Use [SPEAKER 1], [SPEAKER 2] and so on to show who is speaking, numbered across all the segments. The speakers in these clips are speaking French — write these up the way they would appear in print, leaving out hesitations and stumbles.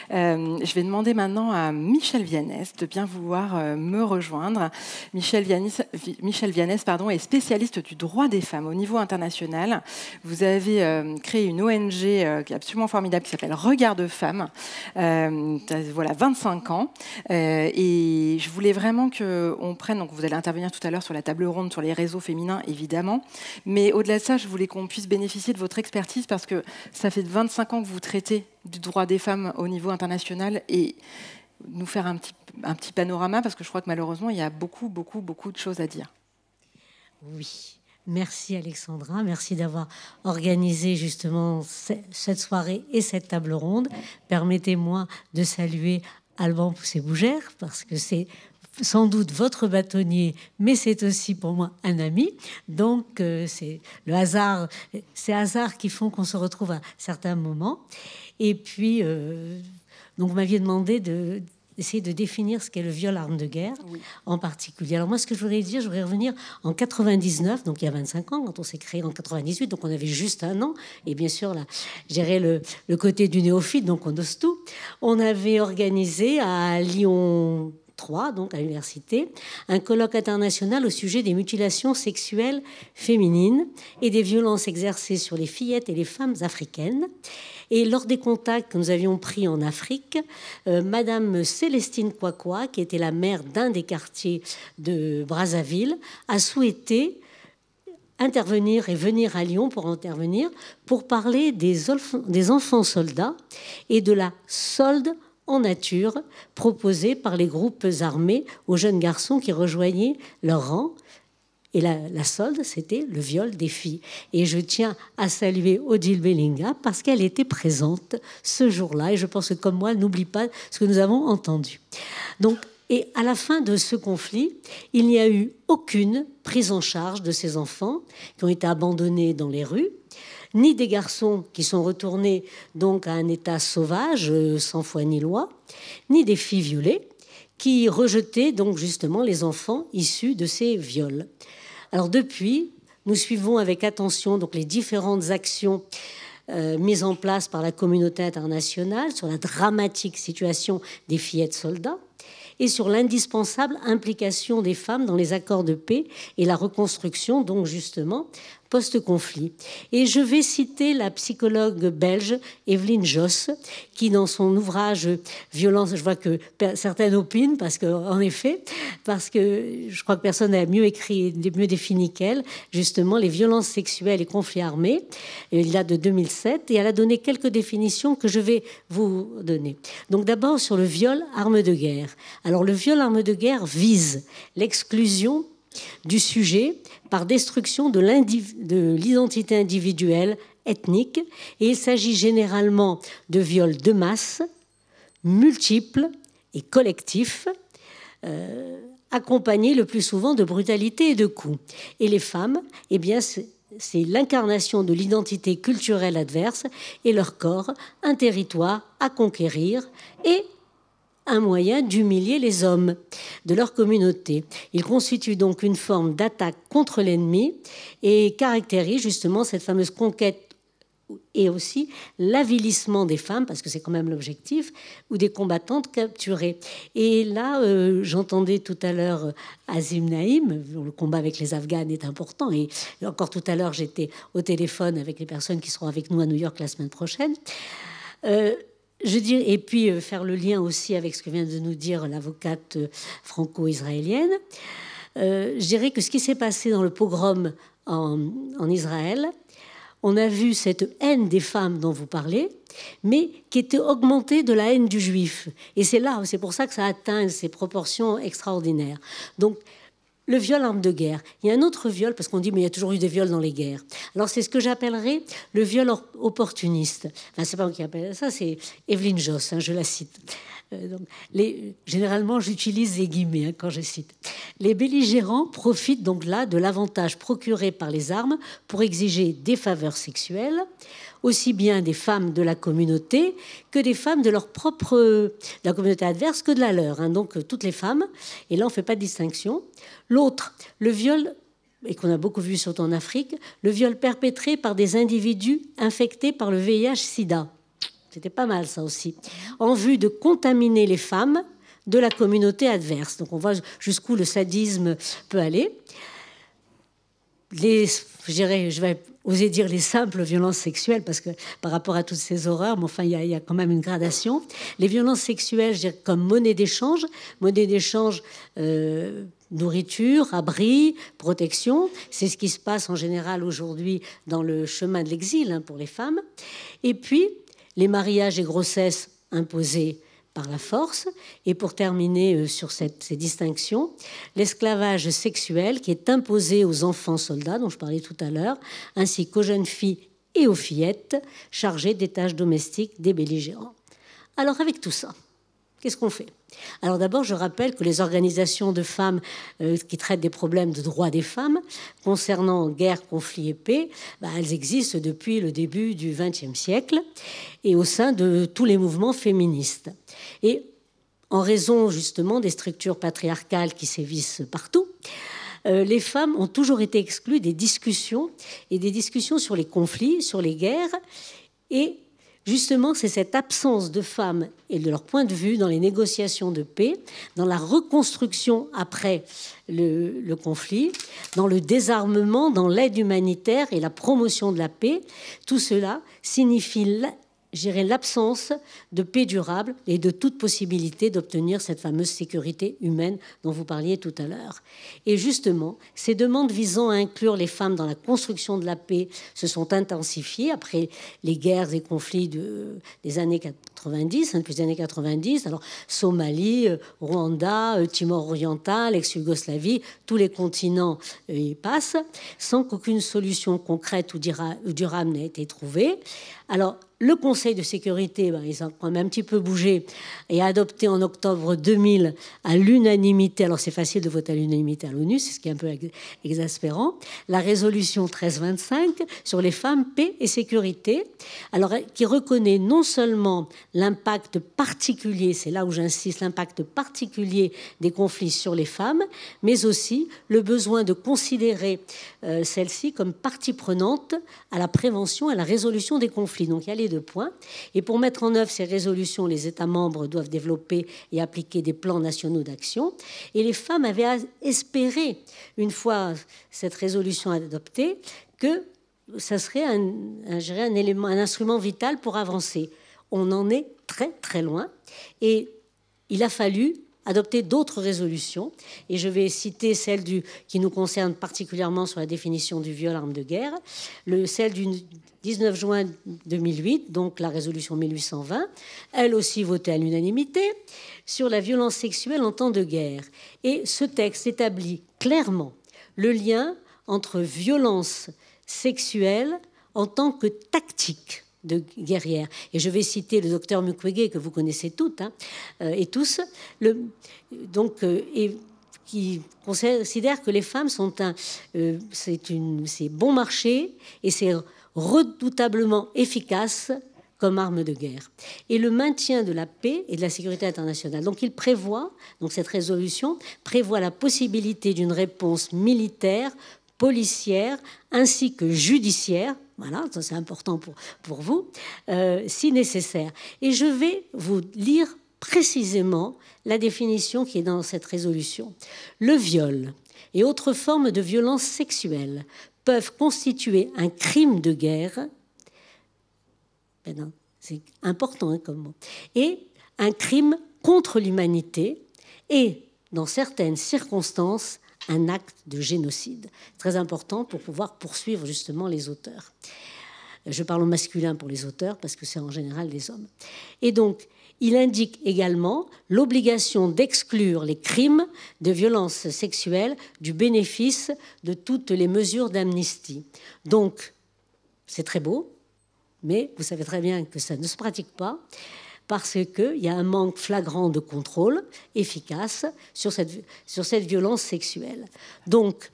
[SPEAKER 1] Je vais demander maintenant à Michèle Vianès de bien vouloir me rejoindre. Michèle Vianès, est spécialiste du droit des femmes au niveau international. Vous avez créé une ONG qui est absolument formidable qui s'appelle Regard de Femmes. Voilà, 25 ans. Et je voulais vraiment qu'on prenne, donc vous allez intervenir tout à l'heure sur la table ronde sur les réseaux féminins, évidemment, mais au-delà de ça, je voulais qu'on puisse bénéficier de votre expertise parce que ça fait 25 ans que vous traitez du droit des femmes au niveau international et nous faire un petit panorama parce que je crois que malheureusement, il y a beaucoup de choses à dire.
[SPEAKER 2] Oui. Merci Alexandra, merci d'avoir organisé justement cette soirée et cette table ronde. Permettez-moi de saluer Alban Pousset-Bougère parce que c'est sans doute votre bâtonnier, mais c'est aussi pour moi un ami. Donc c'est le hasard, ces hasards qui font qu'on se retrouve à certains moments. Et puis, donc vous m'aviez demandé d'essayer de définir ce qu'est le viol arme de guerre, oui, en particulier. Alors moi, ce que je voudrais dire, je voudrais revenir en 99, donc il y a 25 ans, quand on s'est créé en 98, donc on avait juste un an, et bien sûr, là, gérer le côté du néophyte, donc on ose tout. On avait organisé à Lyon 3, donc à l'université, un colloque international au sujet des mutilations sexuelles féminines et des violences exercées sur les fillettes et les femmes africaines. Et lors des contacts que nous avions pris en Afrique, Madame Célestine Kwakwa, qui était la maire d'un des quartiers de Brazzaville, a souhaité intervenir et venir à Lyon pour intervenir, pour parler des enfants soldats et de la solde en nature proposée par les groupes armés aux jeunes garçons qui rejoignaient leur rang. Et la solde, c'était le viol des filles. Et je tiens à saluer Odile Bellinga parce qu'elle était présente ce jour-là. Et je pense que, comme moi, elle n'oublie pas ce que nous avons entendu. Donc, et à la fin de ce conflit, il n'y a eu aucune prise en charge de ces enfants qui ont été abandonnés dans les rues, ni des garçons qui sont retournés donc à un état sauvage, sans foi ni loi, ni des filles violées qui rejetaient donc justement les enfants issus de ces viols. Alors depuis, nous suivons avec attention donc les différentes actions mises en place par la communauté internationale sur la dramatique situation des fillettes soldats et sur l'indispensable implication des femmes dans les accords de paix et la reconstruction, donc justement, post-conflit. Et je vais citer la psychologue belge Evelyne Josse, qui dans son ouvrage « Violence », je vois que certaines opinent, parce que je crois que personne n'a mieux écrit, mieux défini qu'elle, justement, les violences sexuelles et conflits armés. Il date de 2007, et elle a donné quelques définitions que je vais vous donner. Donc d'abord sur le viol arme de guerre. Alors le viol arme de guerre vise l'exclusion du sujet par destruction de l'identité individuelle, ethnique, et il s'agit généralement de viols de masse, multiples et collectifs, accompagnés le plus souvent de brutalité et de coups. Et les femmes, eh bien, c'est l'incarnation de l'identité culturelle adverse et leur corps, un territoire à conquérir et un moyen d'humilier les hommes de leur communauté. Il constitue donc une forme d'attaque contre l'ennemi et caractérise justement cette fameuse conquête et aussi l'avilissement des femmes, parce que c'est quand même l'objectif, ou des combattantes capturées. Et là, j'entendais tout à l'heure Azim Naïm, le combat avec les Afghanes est important, et encore tout à l'heure, j'étais au téléphone avec les personnes qui seront avec nous à New York la semaine prochaine. Je dirais, et puis faire le lien aussi avec ce que vient de nous dire l'avocate franco-israélienne. Je dirais que ce qui s'est passé dans le pogrom en Israël, on a vu cette haine des femmes dont vous parlez, mais qui était augmentée de la haine du juif. Et c'est pour ça que ça atteint ces proportions extraordinaires. Donc, le viol arme de guerre. Il y a un autre viol, parce qu'on dit, mais il y a toujours eu des viols dans les guerres. Alors, c'est ce que j'appellerais le viol opportuniste. Enfin, c'est pas moi qui appelle ça, c'est Evelyne Josse, je la cite. Donc, généralement, j'utilise les guillemets quand je cite. Les belligérants profitent donc là de l'avantage procuré par les armes pour exiger des faveurs sexuelles, aussi bien des femmes de la communauté que des femmes de de la communauté adverse que de la leur. Donc, toutes les femmes. Et là, on ne fait pas de distinction. L'autre, le viol, et qu'on a beaucoup vu surtout en Afrique, le viol perpétré par des individus infectés par le VIH-Sida. C'était pas mal ça aussi. En vue de contaminer les femmes de la communauté adverse. Donc on voit jusqu'où le sadisme peut aller. Je vais oser dire les simples violences sexuelles, parce que par rapport à toutes ces horreurs, mais enfin, il y a quand même une gradation. Les violences sexuelles, je dirais, comme monnaie d'échange, nourriture, abri, protection. C'est ce qui se passe en général aujourd'hui dans le chemin de l'exil pour les femmes. Et puis, les mariages et grossesses imposés par la force. Et pour terminer sur ces distinctions, l'esclavage sexuel qui est imposé aux enfants soldats, dont je parlais tout à l'heure, ainsi qu'aux jeunes filles et aux fillettes chargées des tâches domestiques des belligérants. Alors avec tout ça, qu'est-ce qu'on fait? Alors d'abord, je rappelle que les organisations de femmes qui traitent des problèmes de droits des femmes concernant guerre, conflit et paix, elles existent depuis le début du XXe siècle et au sein de tous les mouvements féministes. Et en raison justement des structures patriarcales qui sévissent partout, les femmes ont toujours été exclues des discussions et des discussions sur les conflits, sur les guerres. Et justement, c'est cette absence de femmes et de leur point de vue dans les négociations de paix, dans la reconstruction après le conflit, dans le désarmement, dans l'aide humanitaire et la promotion de la paix. Tout cela signifie l'absence de paix durable et de toute possibilité d'obtenir cette fameuse sécurité humaine dont vous parliez tout à l'heure. Et justement, ces demandes visant à inclure les femmes dans la construction de la paix se sont intensifiées après les guerres et conflits des années 90, depuis les années 90. Alors, Somalie, Rwanda, Timor oriental, ex-Yougoslavie, tous les continents y passent, sans qu'aucune solution concrète ou durable n'ait été trouvée. Alors, le Conseil de sécurité, ils ont quand même un petit peu bougé et a adopté en octobre 2000 à l'unanimité, alors c'est facile de voter à l'unanimité à l'ONU, c'est ce qui est un peu exaspérant, la résolution 1325 sur les femmes, paix et sécurité, alors qui reconnaît non seulement l'impact particulier, c'est là où j'insiste, l'impact particulier des conflits sur les femmes, mais aussi le besoin de considérer celles-ci comme partie prenante à la prévention et à la résolution des conflits. Donc il y a les deux points. Et pour mettre en œuvre ces résolutions, les États membres doivent développer et appliquer des plans nationaux d'action. Et les femmes avaient espéré, une fois cette résolution adoptée, que ça serait un instrument vital pour avancer. On en est très très loin. Et il a fallu adopter d'autres résolutions. Et je vais citer celle qui nous concerne particulièrement sur la définition du viol arme de guerre, celle du 19 juin 2008, donc la résolution 1820, elle aussi votée à l'unanimité, sur la violence sexuelle en temps de guerre. Et ce texte établit clairement le lien entre violence sexuelle en tant que tactique de guerrière. Et je vais citer le docteur Mukwege, que vous connaissez toutes et tous, qui considère que les femmes sont c'est bon marché et c'est redoutablement efficace comme arme de guerre. Et le maintien de la paix et de la sécurité internationale. Donc il prévoit, cette résolution prévoit la possibilité d'une réponse militaire, policière, ainsi que judiciaire. Voilà, ça c'est important pour vous, si nécessaire. Et je vais vous lire précisément la définition qui est dans cette résolution. Le viol et autres formes de violence sexuelle peuvent constituer un crime de guerre, c'est important comme mot, et un crime contre l'humanité et, dans certaines circonstances, un acte de génocide. Très important pour pouvoir poursuivre justement les auteurs. Je parle au masculin pour les auteurs parce que c'est en général des hommes. Et donc, il indique également l'obligation d'exclure les crimes de violence sexuelle du bénéfice de toutes les mesures d'amnistie. Donc, c'est très beau, mais vous savez très bien que ça ne se pratique pas parce qu'il y a un manque flagrant de contrôle efficace sur cette violence sexuelle. Donc,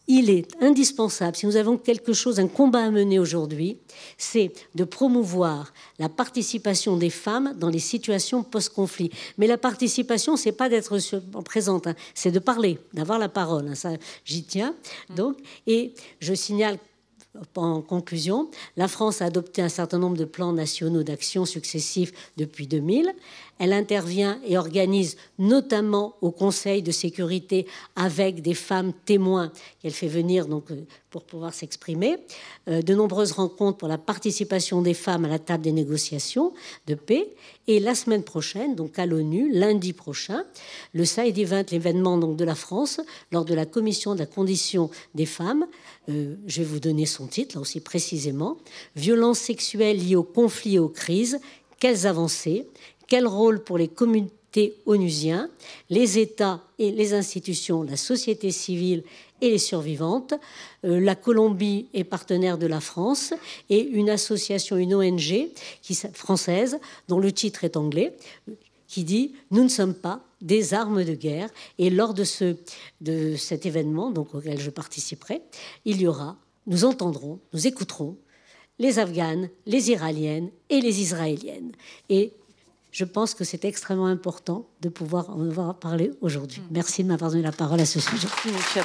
[SPEAKER 2] il est indispensable, si nous avons quelque chose, un combat à mener aujourd'hui, c'est de promouvoir la participation des femmes dans les situations post-conflit. Mais la participation, c'est pas d'être présente, c'est de parler, d'avoir la parole. Ça, j'y tiens. Donc, et je signale En conclusion, la France a adopté un certain nombre de plans nationaux d'action successifs depuis 2000. Elle intervient et organise notamment au Conseil de sécurité avec des femmes témoins qu'elle fait venir donc, pour pouvoir s'exprimer. De nombreuses rencontres pour la participation des femmes à la table des négociations de paix. Et la semaine prochaine, donc à l'ONU, lundi prochain, le Side Event, l'événement donc de la France, lors de la commission de la condition des femmes, je vais vous donner son titre, là aussi précisément, « Violences sexuelles liées aux conflits et aux crises, quelles avancées, quel rôle pour les communautés onusiennes, les États et les institutions, la société civile et les survivantes. La Colombie est partenaire de la France et une association, une ONG française, dont le titre est anglais, qui dit « Nous ne sommes pas des armes de guerre ». Et lors de cet événement donc, auquel je participerai, nous entendrons, nous écouterons les Afghanes, les Iraniennes et les Israéliennes. Et je pense que c'est extrêmement important de pouvoir en avoir parlé aujourd'hui. Merci de m'avoir donné la parole à ce sujet.
[SPEAKER 1] Merci, Michel.